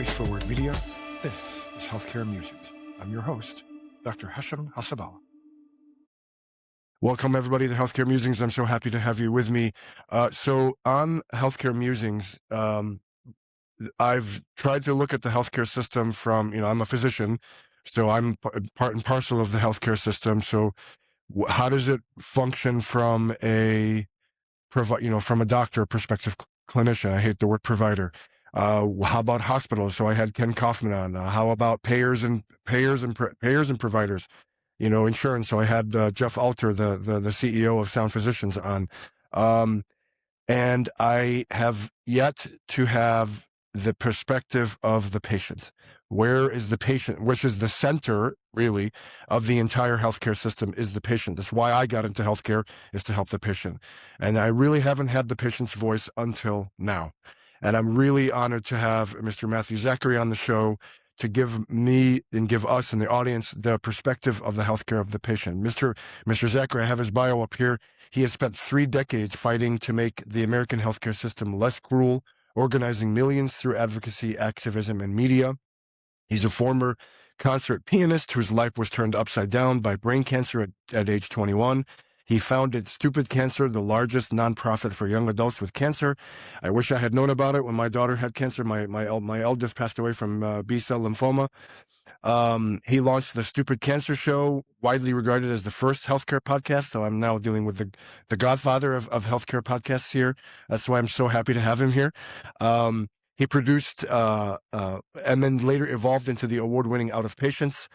Face Forward Media. This is Healthcare Musings. I'm your host, Dr. Hashem Hasabala. Welcome, everybody, to Healthcare Musings. I'm so happy to have you with me. So on Healthcare Musings, I've tried to look at the healthcare system from, I'm a physician, so I'm part and parcel of the healthcare system. So how does it function from a from a doctor perspective, clinician? I hate the word provider. How about hospitals? So I had Ken Kaufman on. How about payers and providers? Insurance. So I had Jeff Alter, the CEO of Sound Physicians, on. And I have yet to have the perspective of the patient. Where is the patient, which is the center, really, of the entire healthcare system, is the patient. That's why I got into healthcare, is to help the patient. And I really haven't had the patient's voice until now. And I'm really honored to have Mr. Matthew Zachary on the show to give me and give us and the audience the perspective of the healthcare of the patient. Mr. Zachary, I have his bio up here. He has spent 3 decades fighting to make the American healthcare system less cruel, organizing millions through advocacy, activism, and media. He's a former concert pianist whose life was turned upside down by brain cancer at age 21. He founded Stupid Cancer, the largest nonprofit for young adults with cancer. I wish I had known about it when my daughter had cancer. My eldest passed away from B-cell lymphoma. He launched the Stupid Cancer Show, widely regarded as the first healthcare podcast. So I'm now dealing with the godfather of healthcare podcasts here. That's why I'm so happy to have him here. He produced and then later evolved into the award-winning Out of Patients.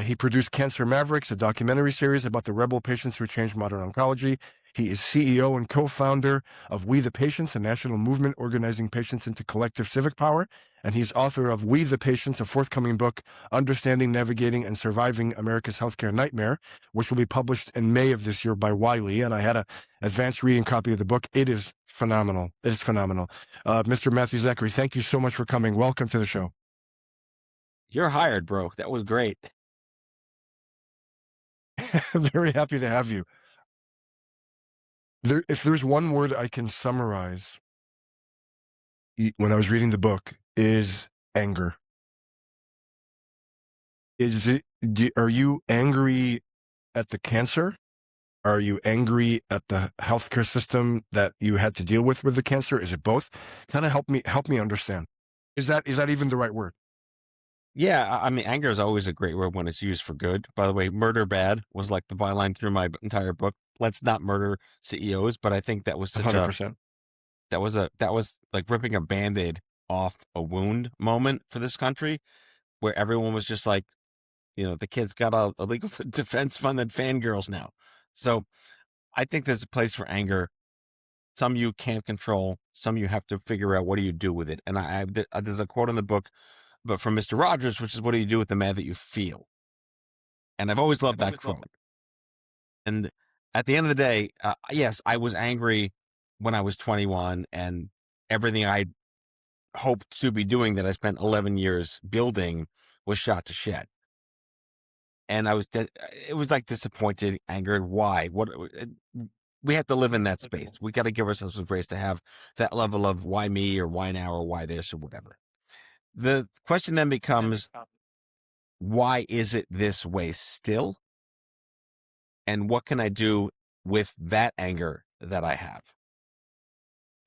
He produced Cancer Mavericks, a documentary series about the rebel patients who changed modern oncology. He is CEO and co-founder of We the Patients, a national movement organizing patients into collective civic power. And he's author of We the Patients, a forthcoming book, Understanding, Navigating, and Surviving America's Healthcare Nightmare, which will be published in May of this year by Wiley. And I had an advanced reading copy of the book. It is phenomenal. It's phenomenal. Mr. Matthew Zachary, thank you so much for coming. Welcome to the show. You're hired, bro. That was great. Very happy to have you. If there's one word I can summarize when I was reading the book, is anger. Are you angry at the cancer? Are you angry at the healthcare system that you had to deal with the cancer? Is it both? Kind of help me understand. Is that even the right word? Yeah, I mean, anger is always a great word when it's used for good. By the way, murder bad was like the byline through my entire book. Let's not murder CEOs, but I think that was such 100%. that was like ripping a Band-Aid off a wound moment for this country, where everyone was just like, the kids got a legal defense fund and fangirls now. So I think there's a place for anger. Some you can't control, some you have to figure out what do you do with it. And there's a quote in the book, but from Mr. Rogers, which is, what do you do with the man that you feel? And I've always loved that quote. And at the end of the day, yes, I was angry when I was 21, and everything I hoped to be doing that I spent 11 years building was shot to shed. And it was like disappointed, angered. Why? We have to live in that space. We got to give ourselves some grace to have that level of why me, or why now, or why this, or whatever. The question then becomes, why is it this way still? And what can I do with that anger that I have?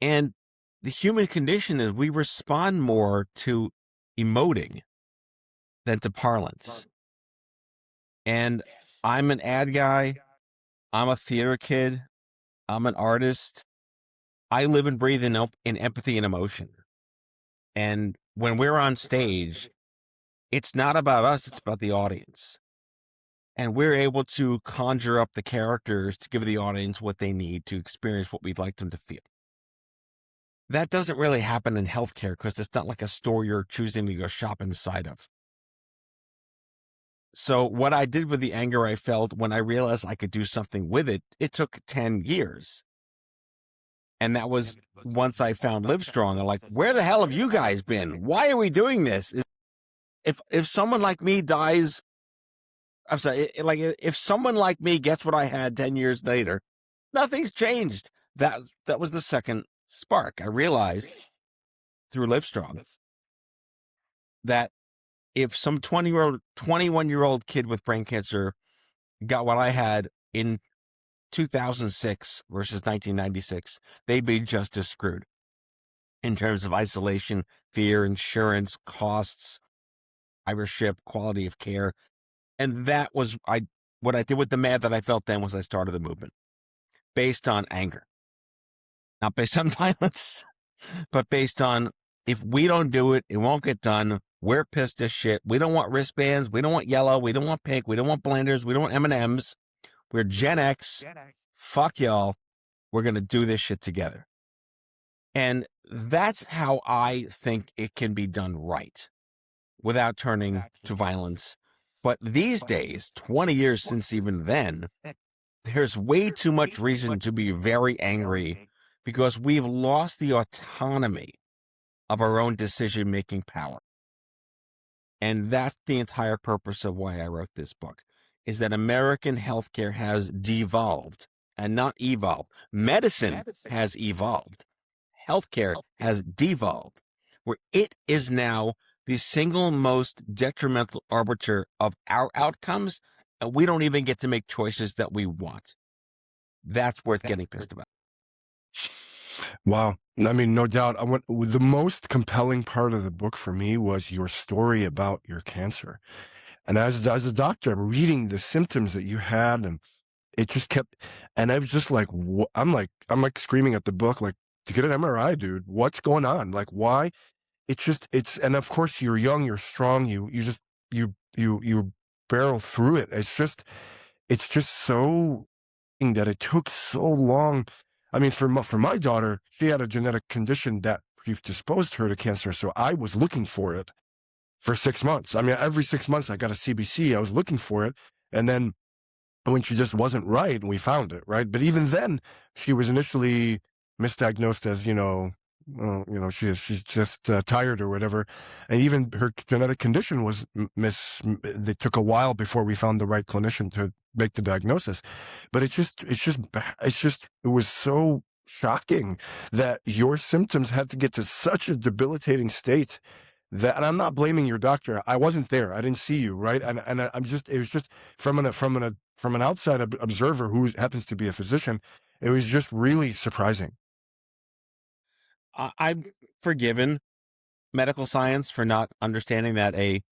And the human condition is we respond more to emoting than to parlance. And I'm an ad guy. I'm a theater kid. I'm an artist. I live and breathe in empathy and emotion. And when we're on stage, it's not about us, it's about the audience. And we're able to conjure up the characters to give the audience what they need to experience what we'd like them to feel. That doesn't really happen in healthcare, because it's not like a store you're choosing to go shop inside of. So what I did with the anger I felt when I realized I could do something with it, it took 10 years. And that was once I found Livestrong. I'm like, where the hell have you guys been? Why are we doing this? If someone like me dies, I'm sorry, like if someone like me gets what I had 10 years later, nothing's changed. That was the second spark. I realized through Livestrong that if some 21-year-old kid with brain cancer got what I had in 2006 versus 1996, they'd be just as screwed in terms of isolation, fear, insurance, costs, survivorship, quality of care. And that was what I did with the math that I felt then was I started the movement based on anger, not based on violence, but based on if we don't do it, it won't get done. We're pissed as shit. We don't want wristbands. We don't want yellow. We don't want pink. We don't want blenders. We don't want M&Ms. We're Gen X. Fuck y'all. We're going to do this shit together. And that's how I think it can be done right without turning to violence. But these days, 20 years since even then, there's way too much reason to be very angry because we've lost the autonomy of our own decision-making power. And that's the entire purpose of why I wrote this book, is that American healthcare has devolved and not evolved. Medicine has evolved. Healthcare has devolved, where it is now the single most detrimental arbiter of our outcomes, and we don't even get to make choices that we want. That's worth getting pissed about. Wow. I mean, no doubt. The most compelling part of the book for me was your story about your cancer. And as a doctor, I'm reading the symptoms that you had, and it just kept, and I was just like, I'm like screaming at the book, like, to get an MRI, dude. What's going on? Like, why? And of course you're young, you're strong, you barrel through it. It's just so that it took so long. I mean, for my daughter, she had a genetic condition that predisposed her to cancer, so I was looking for it for 6 months. I mean, every 6 months I got a CBC, I was looking for it, and then when she just wasn't right, we found it, right? But even then, she was initially misdiagnosed as, she's just tired or whatever. And even her genetic condition was they took a while before we found the right clinician to make the diagnosis. But it was so shocking that your symptoms had to get to such a debilitating state that, and I'm not blaming your doctor. I wasn't there. I didn't see you, right? It was just from an outside observer who happens to be a physician. It was just really surprising. I'm forgiven medical science for not understanding that a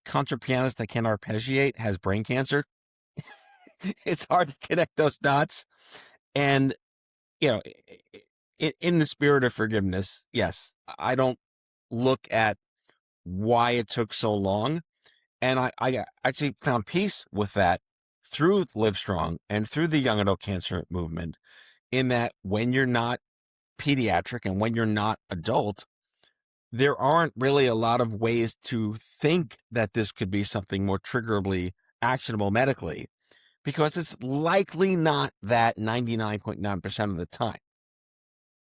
concert pianist that can arpeggiate has brain cancer. It's hard to connect those dots. And, in the spirit of forgiveness, yes, I don't look at why it took so long. And I actually found peace with that through Livestrong and through the young adult cancer movement, in that when you're not pediatric and when you're not adult, there aren't really a lot of ways to think that this could be something more triggerably actionable medically, because it's likely not that 99.9% of the time.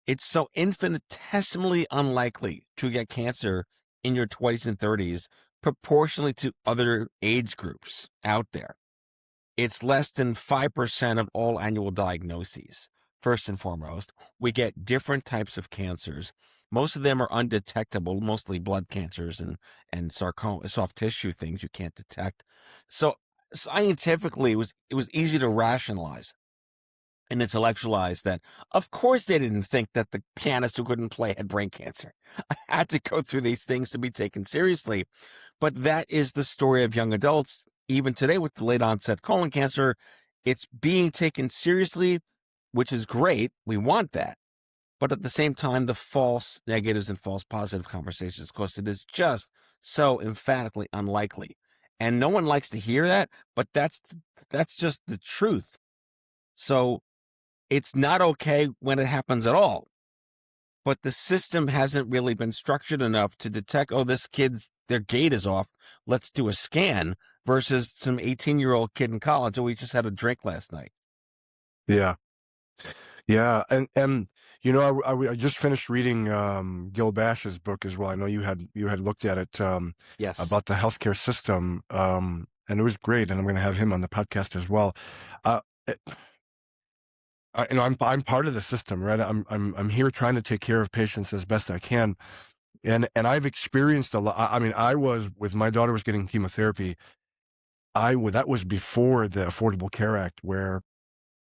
It's so infinitesimally unlikely to get cancer in your 20s and 30s proportionally to other age groups out there. It's less than 5% of all annual diagnoses. First and foremost, we get different types of cancers. Most of them are undetectable, mostly blood cancers and sarcoma, soft tissue things you can't detect. So scientifically, it was easy to rationalize and intellectualize that, of course, they didn't think that the pianist who couldn't play had brain cancer. I had to go through these things to be taken seriously. But that is the story of young adults. Even today with the late onset colon cancer, it's being taken seriously, which is great. We want that. But at the same time, the false negatives and false positive conversations, of course, it is just so emphatically unlikely. And no one likes to hear that, but that's just the truth. So it's not okay when it happens at all. But the system hasn't really been structured enough to detect, oh, this kid's, their gait is off, let's do a scan, versus some 18-year-old kid in college, oh, we just had a drink last night. Yeah. Yeah. And I just finished reading Gil Bash's book as well. I know you had looked at it Yes. about the healthcare system, and it was great. And I'm going to have him on the podcast as well. It, I'm part of the system, right? I'm here trying to take care of patients as best I can. And I've experienced a lot. I mean, I was with my daughter was getting chemotherapy. That was before the Affordable Care Act, where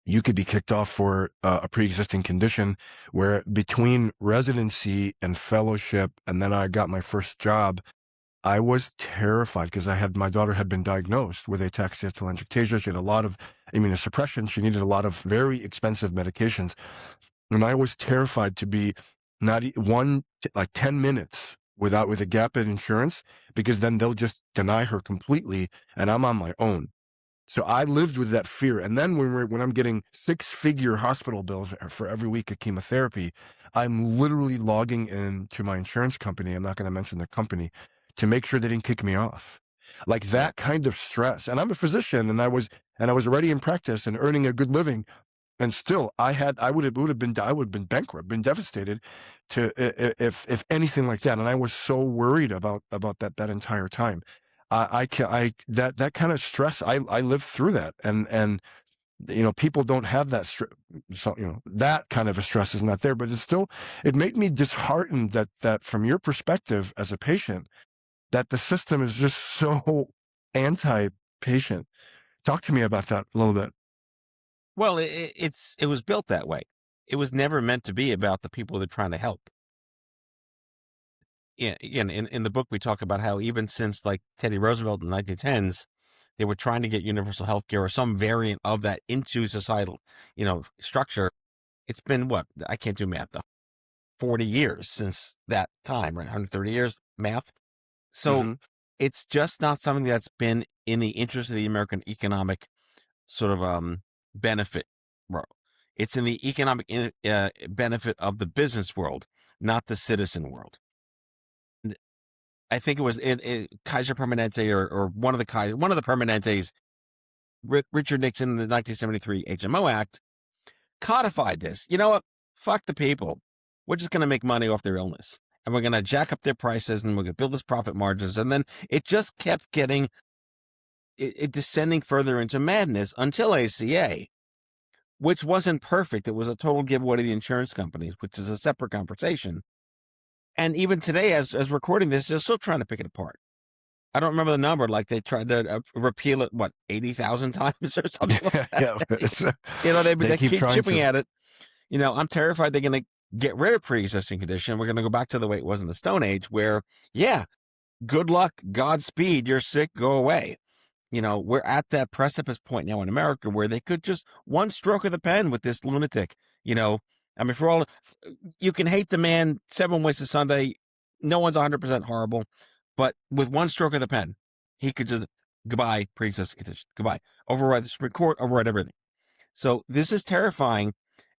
you could be kicked off for a pre-existing condition. Where between residency and fellowship, and then I got my first job, I was terrified because my daughter had been diagnosed with ataxia telangiectasia. She had a lot of immunosuppression. She needed a lot of very expensive medications. And I was terrified to be not like 10 minutes with a gap in insurance, because then they'll just deny her completely and I'm on my own. So I lived with that fear. And then when I'm getting six-figure hospital bills for every week of chemotherapy, I'm literally logging in to my insurance company. I'm not going to mention the company, to make sure they didn't kick me off. Like Yeah. that kind of stress. And I'm a physician, and I was already in practice and earning a good living. And still, I would have been bankrupt, been devastated to if anything like that. And I was so worried about that entire time. I can I that kind of stress. I lived through that, and people don't have that so that kind of a stress is not there. But it made me disheartened that from your perspective as a patient, that the system is just so anti-patient. Talk to me about that a little bit. Well, it was built that way. It was never meant to be about the people they're trying to help. Yeah, again, in the book, we talk about how even since like Teddy Roosevelt in the 1910s, they were trying to get universal health care or some variant of that into societal, structure. It's been what? I can't do math though. 40 years since that time, right? 130 years math. So Hmm. it's just not something that's been in the interest of the American economic sort of benefit world. It's in the economic benefit of the business world, not the citizen world. And I think it was Kaiser Permanente or one of the Permanentes, Richard Nixon in the 1973 HMO Act codified this. You know what? Fuck the people. We're just going to make money off their illness. And we're going to jack up their prices and we're going to build this profit margins. And then it just kept getting it descending further into madness until ACA, which wasn't perfect. It was a total giveaway to the insurance companies, which is a separate conversation. And even today, as recording this, they're still trying to pick it apart. I don't remember the number. Like they tried to repeal it, 80,000 times or something like that. Yeah, they They keep keep trying chipping to. at it. I'm terrified they're going to get rid of pre-existing condition. We're going to go back to the way it was in the Stone Age, where, yeah, good luck, Godspeed, you're sick, go away. We're at that precipice point now in America where they could just one stroke of the pen with this lunatic. I mean, for all you can hate the man 7 ways to Sunday, no one's 100% horrible, but with one stroke of the pen, he could just goodbye pre-existing condition, goodbye, override the Supreme Court, override everything. So this is terrifying.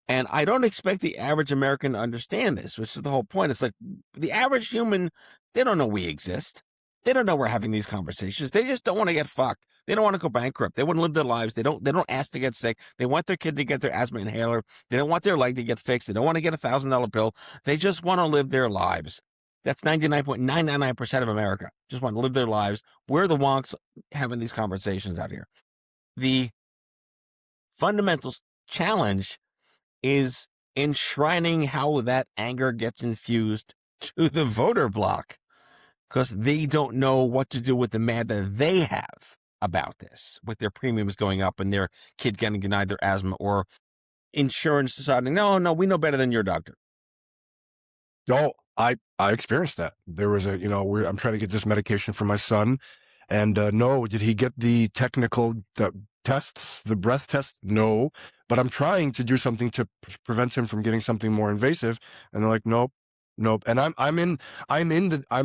And I don't expect the average American to understand this, which is the whole point. It's like the average human, they don't know we exist. They don't know we're having these conversations. They just don't want to get fucked. They don't want to go bankrupt. They want to live their lives. They don't ask to get sick. They want their kid to get their asthma inhaler. They don't want their leg to get fixed. They don't want to get $1,000 bill. They just want to live their lives. That's 99.999% of America. Just want to live their lives. We're the wonks having these conversations out here. The fundamental challenge is enshrining how that anger gets infused to the voter bloc because they don't know what to do with the mad that they have about this, with their premiums going up and their kid getting denied their asthma or insurance deciding, no, no, we know better than your doctor. Oh, I experienced that. There was I'm trying to get this medication for my son, and no, did he get the technical tests, the breath test? No, but I'm trying to do something to prevent him from getting something more invasive, and they're like, nope, nope. And I'm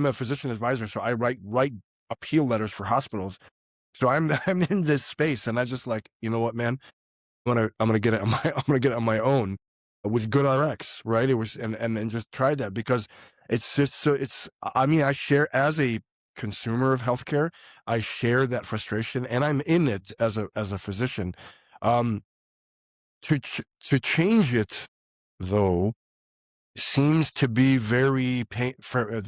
a physician advisor, so I write appeal letters for hospitals. So I'm in this space, and I just like, you know what, man, I'm gonna get it on my I'm gonna get it on my own with good RX, right? It was and just try that, because it's just so it's I mean, I share as a consumer of healthcare, I share that frustration, and I'm in it as a physician. Um, to change it though seems to be very painful,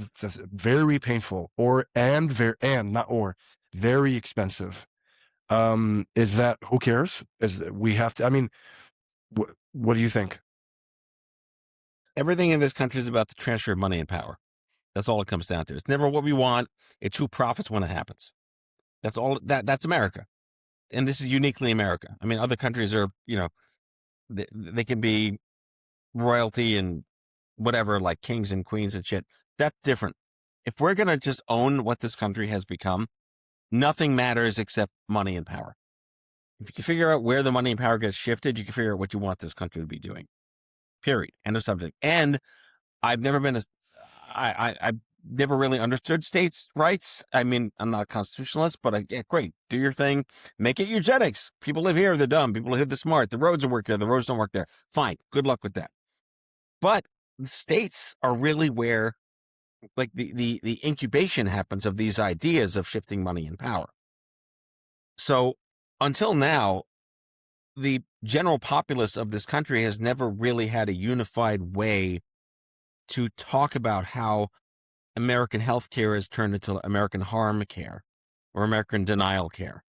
very expensive. Is that who cares? Is we have to? I mean, what do you think? Everything in this country is about the transfer of money and power. That's all it comes down to. It's never what we want. It's who profits when it happens. That's all. That's America, and this is uniquely America. I mean, other countries are, they can be royalty and whatever, like kings and queens and shit. That's different. If we're gonna just own what this country has become, nothing matters except money and power. If you can figure out where the money and power gets shifted, you can figure out what you want this country to be doing. Period. End of subject. And I've never been I've never really understood states' rights. I mean, I'm not a constitutionalist, but yeah, great. Do your thing. Make it eugenics. People live here, they're dumb. People live here, they're smart. The roads don't work there. The roads don't work there. Fine. Good luck with that. But the states are really where, like, the incubation happens of these ideas of shifting money and power. So until now, the general populace of this country has never really had a unified way to talk about how American healthcare has turned into American harm care or American denial care.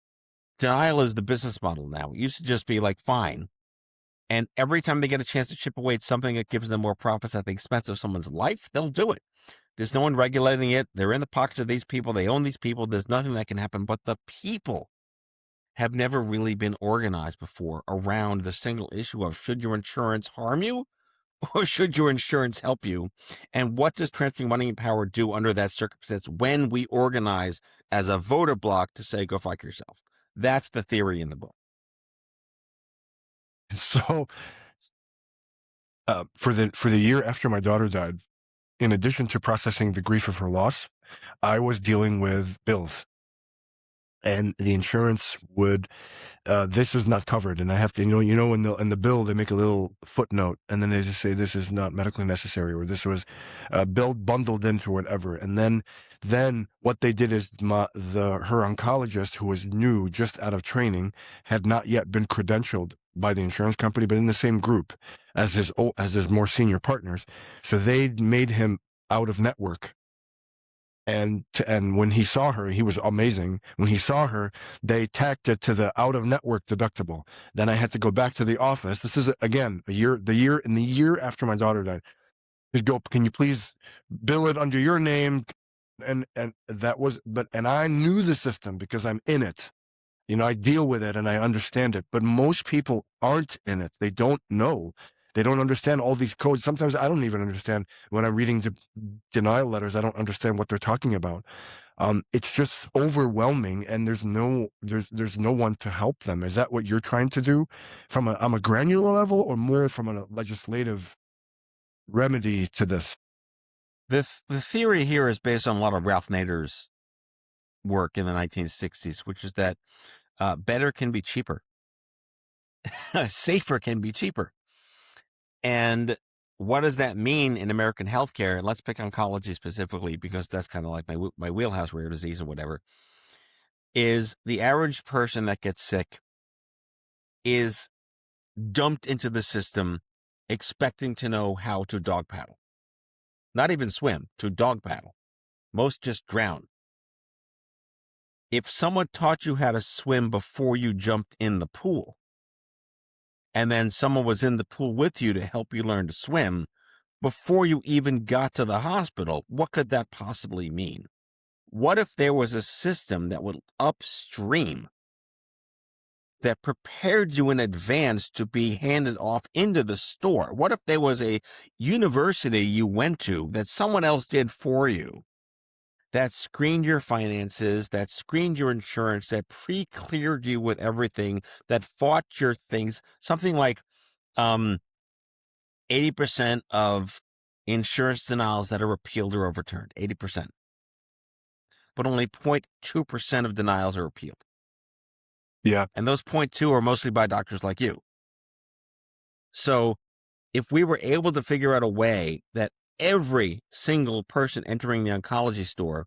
Denial is the business model now. It used to just be like, fine. And every time they get a chance to chip away at something that gives them more profits at the expense of someone's life, they'll do it. There's no one regulating it. They're in the pockets of these people. They own these people. There's nothing that can happen. But the people have never really been organized before around the single issue of, should your insurance harm you or should your insurance help you? And what does transferring money and power do under that circumstance when we organize as a voter bloc to say, go fuck yourself? That's the theory in the book. So, for the year after my daughter died, in addition to processing the grief of her loss, I was dealing with bills, and the insurance would, this is not covered, and I have to, in the bill they make a little footnote, and then they just say this is not medically necessary, or this was bundled into whatever. And then what they did is her oncologist, who was new, just out of training, had not yet been credentialed by the insurance company, but in the same group as his more senior partners. So they made him out of network. And when he saw her, he was amazing. When he saw her, they tacked it to the out of network deductible. Then I had to go back to the office. This is again the year after my daughter died. He'd go, can you please bill it under your name? And that was, and I knew the system because I'm in it. I deal with it and I understand it, but most people aren't in it. They don't know. They don't understand all these codes. Sometimes I don't even understand when I'm reading denial letters. I don't understand what they're talking about. It's just overwhelming, and there's no one to help them. Is that what you're trying to do from a granular level, or more from a legislative remedy to this? The theory here is based on a lot of Ralph Nader's work in the 1960s, which is that better can be cheaper. Safer can be cheaper. And what does that mean in American healthcare? And let's pick oncology specifically, because that's kind of like my wheelhouse, rare disease or whatever. Is the average person that gets sick is dumped into the system expecting to know how to dog paddle. Not even swim, to dog paddle. Most just drown. If someone taught you how to swim before you jumped in the pool, and then someone was in the pool with you to help you learn to swim before you even got to the hospital, what could that possibly mean? What if there was a system that would upstream that prepared you in advance to be handed off into the store? What if there was a university you went to that someone else did for you, that screened your finances, that screened your insurance, that pre-cleared you with everything, that fought your things? Something like 80% of insurance denials that are appealed or overturned, 80%. But only 0.2% of denials are appealed. Yeah. And those 0.2 are mostly by doctors like you. So if we were able to figure out a way that every single person entering the oncology store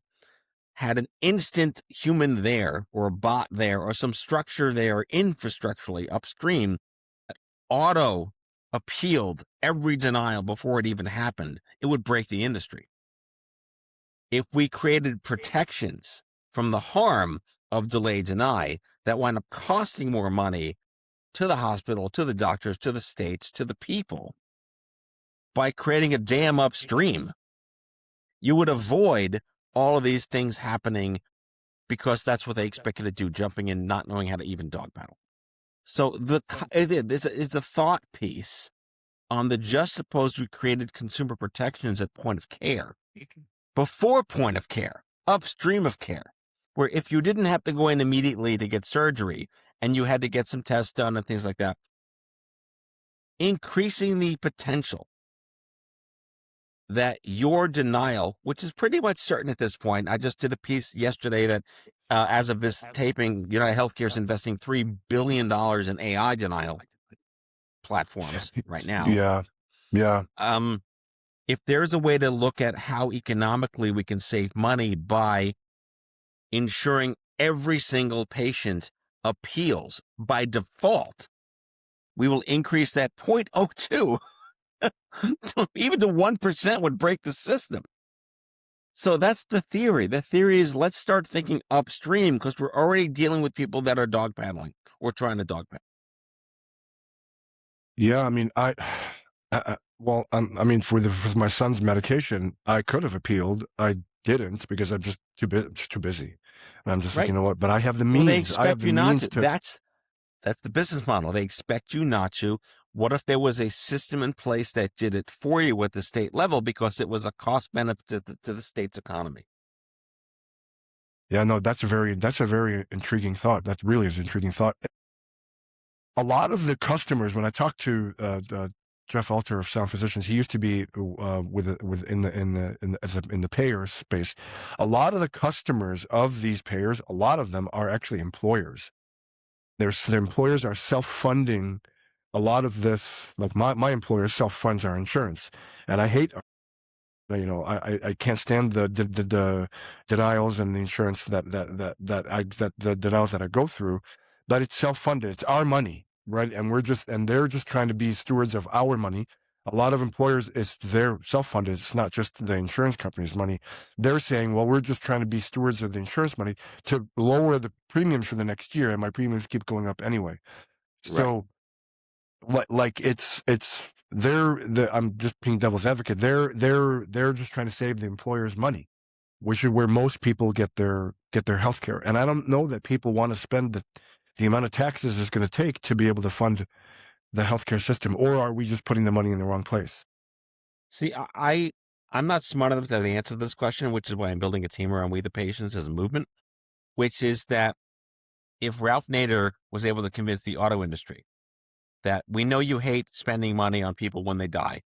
had an instant human there, or a bot there, or some structure there infrastructurally upstream that auto appealed every denial before it even happened, it would break the industry. If we created protections from the harm of delayed deny that wind up costing more money to the hospital, to the doctors, to the states, to the people, by creating a dam upstream, you would avoid all of these things happening because that's what they expect you to do, jumping in, not knowing how to even dog paddle. So it's a thought piece on the just supposed we created consumer protections at point of care, before point of care, upstream of care, where if you didn't have to go in immediately to get surgery and you had to get some tests done and things like that, increasing the potential that your denial, which is pretty much certain at this point. I just did a piece yesterday that as of this taping, United Healthcare is investing $3 billion in AI denial platforms right now. Yeah. Yeah. If there's a way to look at how economically we can save money by ensuring every single patient appeals by default, we will increase that 0.02 even to 1% would break the system. So that's the theory. The theory is let's start thinking upstream because we're already dealing with people that are dog paddling or trying to dog paddle. Yeah. I mean, well, I mean, for my son's medication, I could have appealed. I didn't because I'm just too busy. And I'm just like, Right. you know what? But I have the Well, they means. I have expect the you not means to. to. That's the business model. They expect you not to. What if there was a system in place that did it for you at the state level because it was a cost benefit to the state's economy? Yeah, no, that's a very intriguing thought. That really is an intriguing thought. A lot of the customers, when I talked to Jeff Alter of Sound Physicians, he used to be in the payer space. A lot of the customers of these payers, a lot of them are actually employers. Their employers are self-funding a lot of this. Like my employer self-funds our insurance, and I hate. I can't stand the denials and the insurance that the denials that I go through, but it's self-funded. It's our money, right? And they're just trying to be stewards of our money. A lot of employers, they're self-funded. It's not just the insurance company's money. They're saying, well, we're just trying to be stewards of the insurance money to lower the premiums for the next year, and my premiums keep going up anyway. Right. So like I'm just being devil's advocate. They're just trying to save the employer's money, which is where most people get their health care. And I don't know that people want to spend the amount of taxes it's going to take to be able to fund the healthcare system, or are we just putting the money in the wrong place? See, I'm not smart enough to have the answer to this question, which is why I'm building a team around We the Patients as a movement, which is that if Ralph Nader was able to convince the auto industry that we know you hate spending money on people when they die,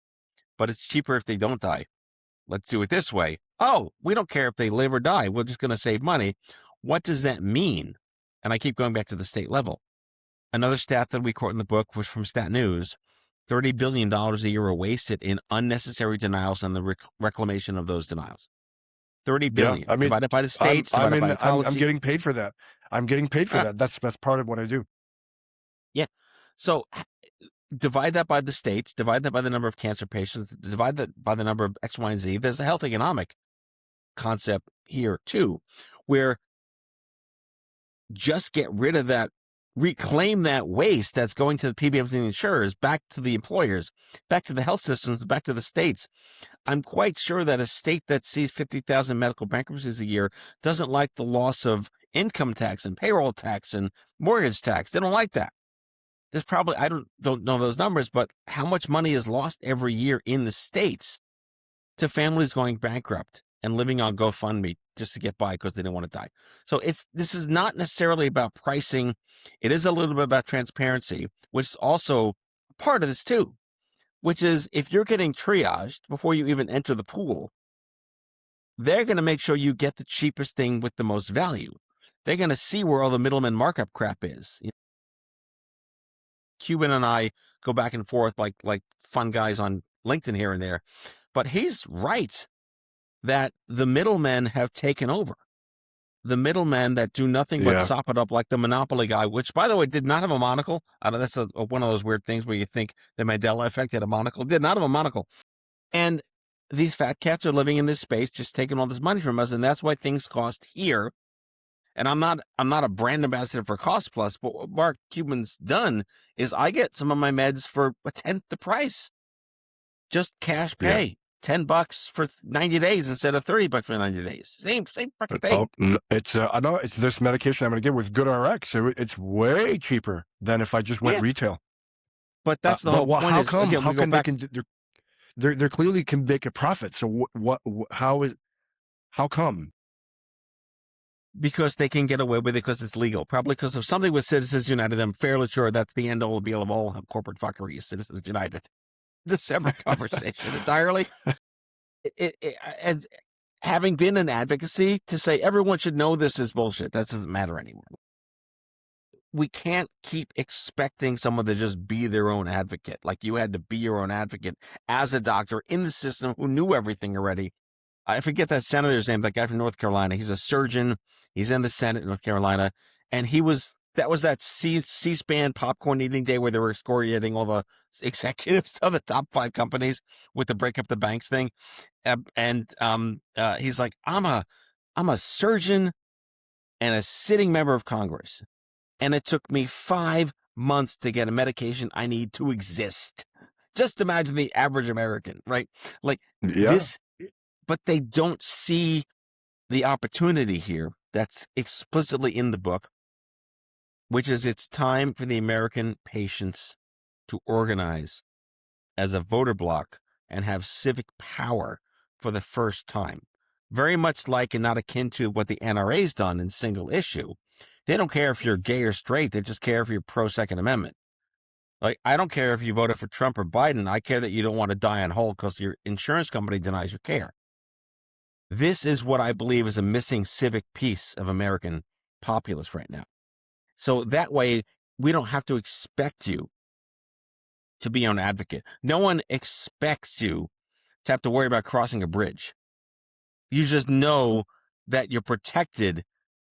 but it's cheaper if they don't die. Let's do it this way. Oh, we don't care if they live or die. We're just going to save money. What does that mean? And I keep going back to the state level. Another stat that we quote in the book was from Stat News. $30 billion a year are wasted in unnecessary denials and the reclamation of those denials. 30 billion. Yeah, I mean, divided by the states, divided by I'm getting paid for that. I'm getting paid for that. That's part of what I do. Yeah. So divide that by the states, divide that by the number of cancer patients, divide that by the number of X, Y, and Z. There's a health economic concept here too, where just get rid of that, reclaim that waste that's going to the PBMs and the insurers, back to the employers, back to the health systems, back to the states. I'm quite sure that a state that sees 50,000 medical bankruptcies a year doesn't like the loss of income tax and payroll tax and mortgage tax. They don't like that. There's probably, I don't know those numbers, but how much money is lost every year in the states to families going bankrupt and living on GoFundMe just to get by because they don't want to die. So this is not necessarily about pricing. It is a little bit about transparency, which is also part of this too, which is if you're getting triaged before you even enter the pool, they're going to make sure you get the cheapest thing with the most value. They're going to see where all the middleman markup crap is. Cuban and I go back and forth like fun guys on LinkedIn here and there, but he's right that the middlemen have taken over. The middlemen that do nothing but Yeah. sop it up like the Monopoly guy, which, by the way, did not have a monocle. I know that's one of those weird things where you think the Mandela effect had a monocle. Did not have a monocle. And these fat cats are living in this space, just taking all this money from us, and that's why things cost here. And I'm not a brand ambassador for Cost Plus, but what Mark Cuban's done is I get some of my meds for a tenth the price. Just cash pay. $10 for 90 days instead of $30 for 90 days. Same fucking thing. It's I know it's this medication I'm going to give with GoodRx. It's way cheaper than if I just went Yeah. retail. But that's the But whole point. how Is come? again, How we go can they back can? They're clearly can make a profit. So how come? because they can get away with it because it's legal. Probably because of something with Citizens United. I'm fairly sure that's the end all be all of all corporate fuckery is Citizens United. It's a separate conversation entirely. As having been in advocacy to say everyone should know this is bullshit, that doesn't matter anymore. We can't keep expecting someone to just be their own advocate. Like you had to be your own advocate as a doctor in the system who knew everything already. I forget that senator's name, that guy from North Carolina. He's a surgeon. He's in the Senate in North Carolina. And that was that C-SPAN popcorn eating day where they were excoriating all the executives of the top 5 companies with the break up the banks thing. He's like, I'm a surgeon and a sitting member of Congress. And it took me 5 months to get a medication I need to exist. Just imagine the average American, right? Like this, but they don't see the opportunity here that's explicitly in the book, which is it's time for the American patients to organize as a voter bloc and have civic power for the first time. Very much like and not akin to what the NRA's done in single issue. They don't care if you're gay or straight. They just care if you're pro-Second Amendment. Like, I don't care if you voted for Trump or Biden. I care that you don't want to die on hold because your insurance company denies your care. This is what I believe is a missing civic piece of American populace right now. So that way, we don't have to expect you to be an advocate. No one expects you to have to worry about crossing a bridge. You just know that you're protected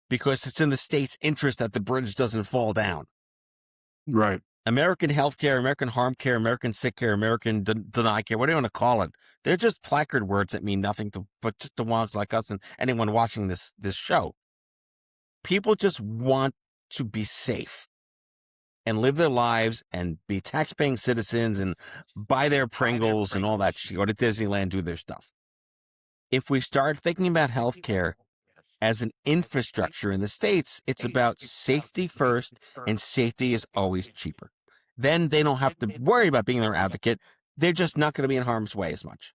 because it's in the state's interest that the bridge doesn't fall down. Right. American healthcare, American harm care, American sick care, American deny care, what do you want to call it? They're just placard words that mean nothing but just to ones like us and anyone watching this show. People just want to be safe and live their lives and be tax-paying citizens and buy their Pringles and all that shit, go to Disneyland, do their stuff. If we start thinking about healthcare as an infrastructure in the States, it's about safety first, and safety is always cheaper. Then they don't have to worry about being their advocate. They're just not going to be in harm's way as much.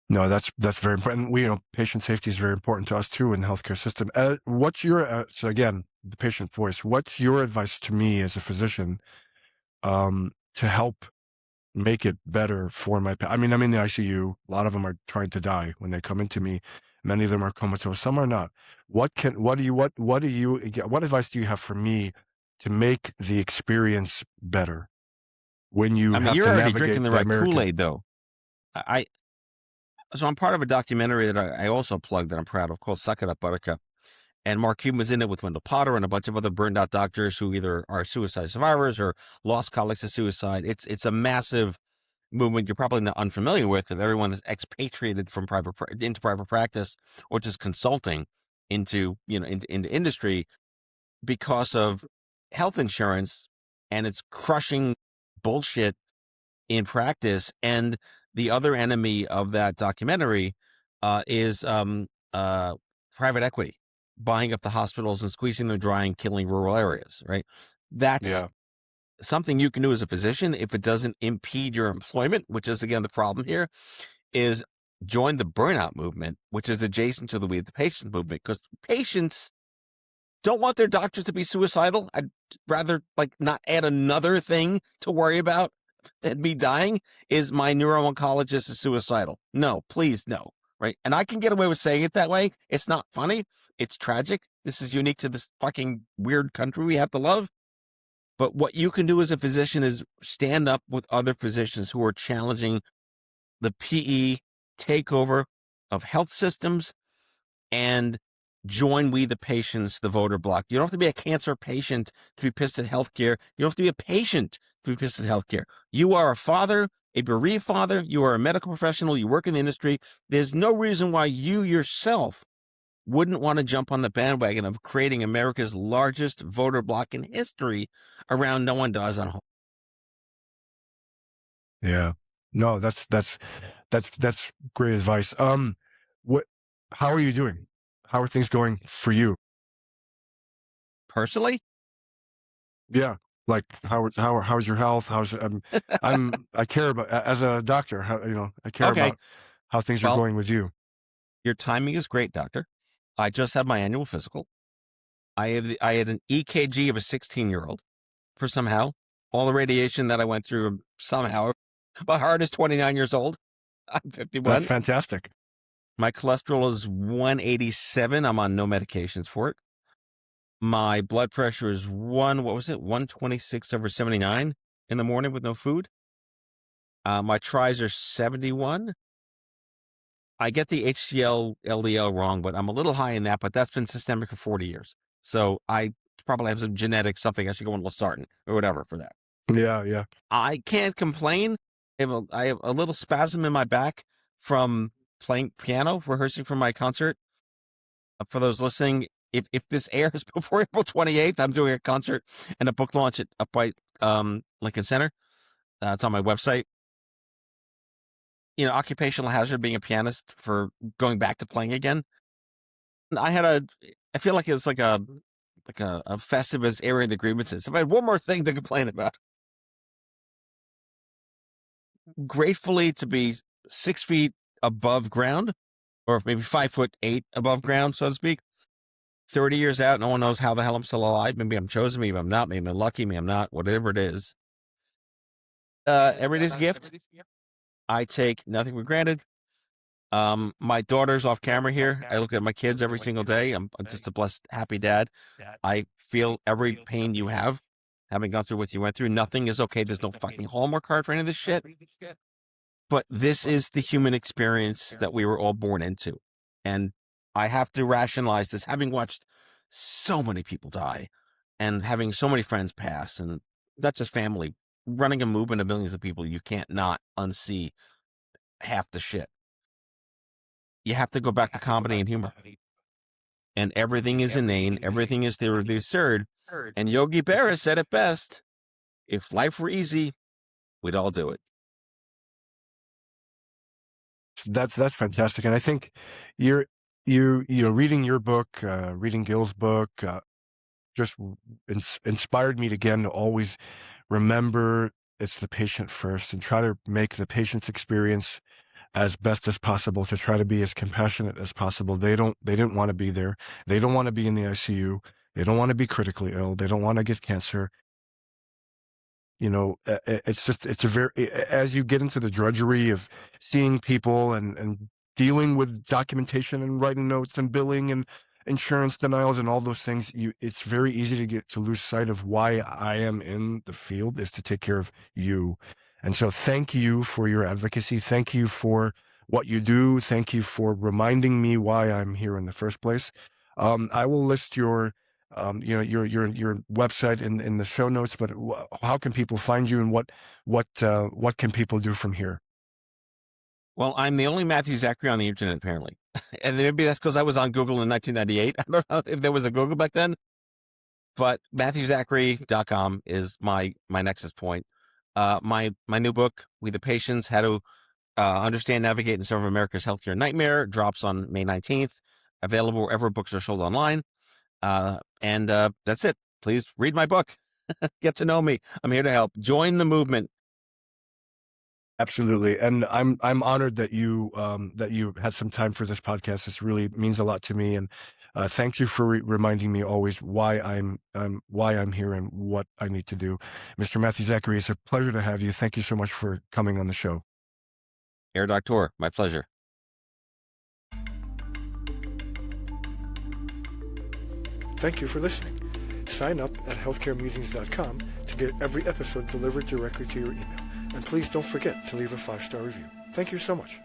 No, that's very important. Patient safety is very important to us too in the healthcare system. What's your so again, the patient voice? What's your advice to me as a physician to help make it better for my? I mean, I'm in the ICU. A lot of them are trying to die when they come into me. Many of them are comatose. Some are not. What advice do you have for me to make the experience better when you have you're to already navigate drinking the the right American Kool-Aid, though. So I'm part of a documentary that I also plugged that I'm proud of called Suck It Up, Buttercup. And Mark Cuban was in it with Wendell Potter and a bunch of other burned out doctors who either are suicide survivors or lost colleagues to suicide. It's a massive movement you're probably not unfamiliar with, of everyone that's expatriated from into private practice or just consulting into industry because of health insurance and it's crushing bullshit in practice. And the other enemy of that documentary is private equity buying up the hospitals and squeezing them dry and killing rural areas, right? That's something you can do as a physician if it doesn't impede your employment, which is, again, the problem here, is join the burnout movement, which is adjacent to the We the Patients movement, because patients don't want their doctors to be suicidal. I'd rather not add another thing to worry about and me dying. Is my neuro-oncologist is suicidal? No, please, no. Right? And I can get away with saying it that way. It's not funny. It's tragic. This is unique to this fucking weird country we have to love. But what you can do as a physician is stand up with other physicians who are challenging the PE takeover of health systems and join We the Patients, the voter bloc. You don't have to be a cancer patient to be pissed at healthcare. You don't have to be a patient to be pissed at healthcare. You are a father, a bereaved father. You are a medical professional. You work in the industry. There's no reason why you yourself wouldn't want to jump on the bandwagon of creating America's largest voter bloc in history around no one dies on hold. Yeah. No, that's great advice. What? How are you doing? How are things going for you? Personally, Yeah, like how's your health? I care about as a doctor. I care okay. about how things are Well, going with you. your timing is great, doctor. I just had my annual physical. I had an EKG of a 16-year-old for somehow all the radiation that I went through somehow. My heart is 29 years old. I'm That's 51. fantastic. My cholesterol is 187. I'm on no medications for it. My blood pressure is 126/79 in the morning with no food. My tries are 71. I get the HDL, LDL wrong, but I'm a little high in that, but that's been systemic for 40 years. So I probably have some genetic something. I should go on losartan or whatever for that. Yeah, yeah. I can't complain. I have a little spasm in my back from playing piano, rehearsing for my concert. For those listening, if this airs before April 28th, I'm doing a concert and a book launch at up by Lincoln Center. It's on my website. Occupational hazard being a pianist for going back to playing again. And I feel like it's like a Festivus airing the grievances. If I had one more thing to complain about, gratefully to be 6 feet above ground, or maybe 5'8" above ground, so to speak. 30 years out, no one knows how the hell I'm still alive. Maybe I'm chosen, maybe I'm not, maybe I'm lucky, maybe I'm not, whatever it is. Every day's a gift. I take nothing for granted. My daughter's off camera here. I look at my kids every single day. I'm just a blessed, happy dad. I feel every pain you have, having gone through what you went through. Nothing is okay. There's no fucking Hallmark card for any of this shit. But this is the human experience that we were all born into. And I have to rationalize this, having watched so many people die and having so many friends pass, and not just family, running a movement of millions of people, you can't not unsee half the shit. You have to go back to comedy and humor. And everything is inane, everything is the absurd. And Yogi Berra said it best: if life were easy, we'd all do it. That's fantastic, and I think you're reading your book, reading Gil's book, just inspired me again to always remember it's the patient first and try to make the patient's experience as best as possible, to try to be as compassionate as possible. They didn't want to be there. They don't want to be in the ICU. They don't want to be critically ill. They don't want to get cancer. It's a very, as you get into the drudgery of seeing people and dealing with documentation and writing notes and billing and insurance denials and all those things, it's very easy to get to lose sight of why I am in the field, is to take care of you. And so thank you for your advocacy. Thank you for what you do. Thank you for reminding me why I'm here in the first place. I will list your your website in the show notes, but how can people find you, and what can people do from here? Well, I'm the only Matthew Zachary on the internet, apparently. And maybe that's because I was on Google in 1998. I don't know if there was a Google back then, but MatthewZachary.com is my nexus point. My new book, We the Patients: How to Understand, Navigate, and Solve America's Healthcare Nightmare, drops on May 19th. Available wherever books are sold online. And that's it. Please read my book. Get to know me. I'm here to help. Join the movement. Absolutely, and I'm honored that you had some time for this podcast. This really means a lot to me, and thank you for reminding me always why I'm here and what I need to do. Mr. Matthew Zachary, it's a pleasure to have you. Thank you so much for coming on the show. Air Doctor, my pleasure. Thank you for listening. Sign up at healthcaremusings.com to get every episode delivered directly to your email. And please don't forget to leave a 5-star review. Thank you so much.